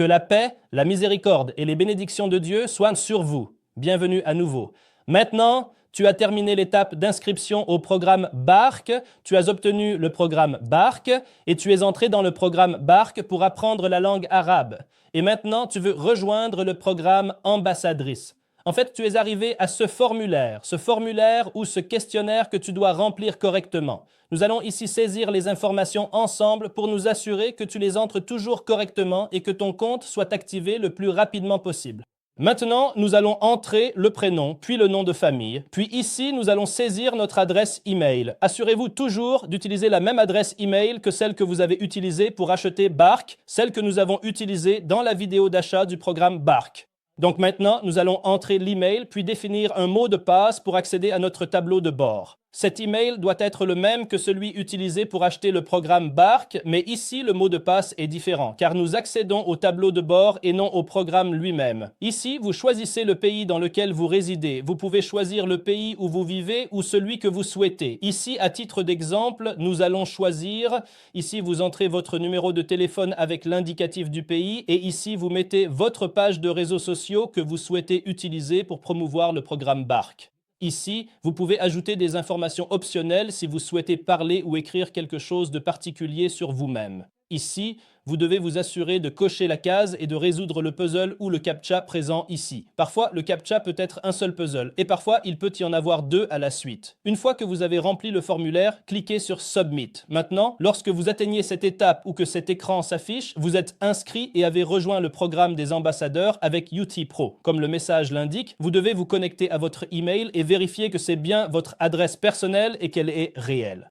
Que la paix, la miséricorde et les bénédictions de Dieu soient sur vous. Bienvenue à nouveau. Maintenant, tu as terminé l'étape d'inscription au programme Bark, tu as obtenu le programme Bark et tu es entré dans le programme Bark pour apprendre la langue arabe. Et maintenant, tu veux rejoindre le programme Ambassadrice. En fait, tu es arrivé à ce formulaire ou ce questionnaire que tu dois remplir correctement. Nous allons ici saisir les informations ensemble pour nous assurer que tu les entres toujours correctement et que ton compte soit activé le plus rapidement possible. Maintenant, nous allons entrer le prénom, puis le nom de famille. Puis ici, nous allons saisir notre adresse email. Assurez-vous toujours d'utiliser la même adresse email que celle que vous avez utilisée pour acheter Bark, celle que nous avons utilisée dans la vidéo d'achat du programme Bark. Donc maintenant, nous allons entrer l'email puis définir un mot de passe pour accéder à notre tableau de bord. Cet email doit être le même que celui utilisé pour acheter le programme Bark, mais ici, le mot de passe est différent, car nous accédons au tableau de bord et non au programme lui-même. Ici, vous choisissez le pays dans lequel vous résidez. Vous pouvez choisir le pays où vous vivez ou celui que vous souhaitez. Ici, à titre d'exemple, nous allons choisir, ici vous entrez votre numéro de téléphone avec l'indicatif du pays et ici vous mettez votre page de réseaux sociaux que vous souhaitez utiliser pour promouvoir le programme Bark. Ici, vous pouvez ajouter des informations optionnelles si vous souhaitez parler ou écrire quelque chose de particulier sur vous-même. Ici, vous devez vous assurer de cocher la case et de résoudre le puzzle ou le captcha présent ici. Parfois, le captcha peut être un seul puzzle et parfois, il peut y en avoir deux à la suite. Une fois que vous avez rempli le formulaire, cliquez sur Submit. Maintenant, lorsque vous atteignez cette étape ou que cet écran s'affiche, vous êtes inscrit et avez rejoint le programme des ambassadeurs avec UT Pro. Comme le message l'indique, vous devez vous connecter à votre email et vérifier que c'est bien votre adresse personnelle et qu'elle est réelle.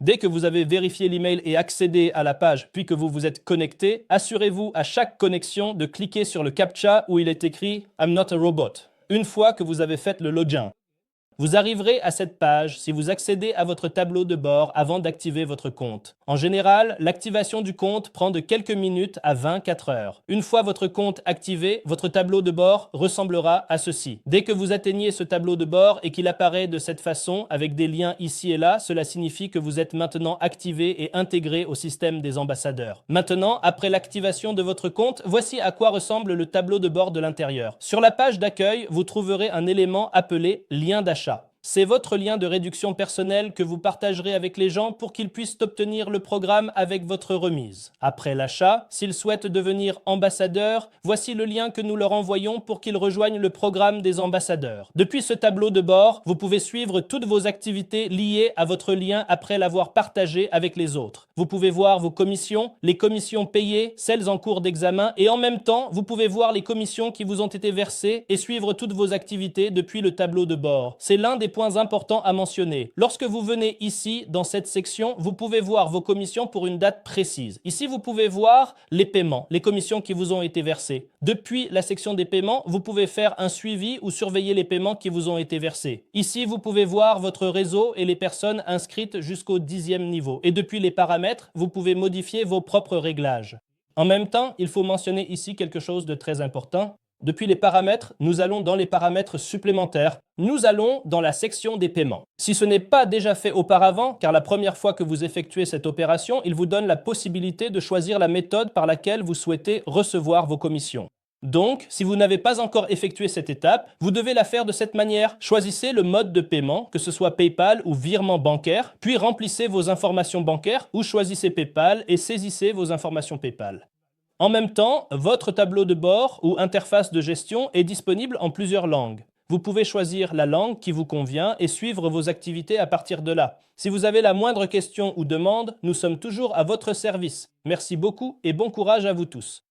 Dès que vous avez vérifié l'email et accédé à la page puis que vous vous êtes connecté, assurez-vous à chaque connexion de cliquer sur le captcha où il est écrit « I'm not a robot » une fois que vous avez fait le login. Vous arriverez à cette page si vous accédez à votre tableau de bord avant d'activer votre compte. En général, l'activation du compte prend de quelques minutes à 24 heures. Une fois votre compte activé, votre tableau de bord ressemblera à ceci. Dès que vous atteignez ce tableau de bord et qu'il apparaît de cette façon, avec des liens ici et là, cela signifie que vous êtes maintenant activé et intégré au système des ambassadeurs. Maintenant, après l'activation de votre compte, voici à quoi ressemble le tableau de bord de l'intérieur. Sur la page d'accueil, vous trouverez un élément appelé « Lien d'achat ». C'est votre lien de réduction personnelle que vous partagerez avec les gens pour qu'ils puissent obtenir le programme avec votre remise. Après l'achat, s'ils souhaitent devenir ambassadeurs, voici le lien que nous leur envoyons pour qu'ils rejoignent le programme des ambassadeurs. Depuis ce tableau de bord, vous pouvez suivre toutes vos activités liées à votre lien après l'avoir partagé avec les autres. Vous pouvez voir vos commissions, les commissions payées, celles en cours d'examen et en même temps, vous pouvez voir les commissions qui vous ont été versées et suivre toutes vos activités depuis le tableau de bord. C'est l'un des points importants à mentionner. Lorsque vous venez ici, dans cette section, vous pouvez voir vos commissions pour une date précise. Ici, vous pouvez voir les paiements, les commissions qui vous ont été versées. Depuis la section des paiements, vous pouvez faire un suivi ou surveiller les paiements qui vous ont été versés. Ici, vous pouvez voir votre réseau et les personnes inscrites jusqu'au 10e niveau. Et depuis les paramètres, vous pouvez modifier vos propres réglages. En même temps, il faut mentionner ici quelque chose de très important. Depuis les paramètres, nous allons dans les paramètres supplémentaires. Nous allons dans la section des paiements. Si ce n'est pas déjà fait auparavant, car la première fois que vous effectuez cette opération, il vous donne la possibilité de choisir la méthode par laquelle vous souhaitez recevoir vos commissions. Donc, si vous n'avez pas encore effectué cette étape, vous devez la faire de cette manière. Choisissez le mode de paiement, que ce soit PayPal ou virement bancaire, puis remplissez vos informations bancaires ou choisissez PayPal et saisissez vos informations PayPal. En même temps, votre tableau de bord ou interface de gestion est disponible en plusieurs langues. Vous pouvez choisir la langue qui vous convient et suivre vos activités à partir de là. Si vous avez la moindre question ou demande, nous sommes toujours à votre service. Merci beaucoup et bon courage à vous tous.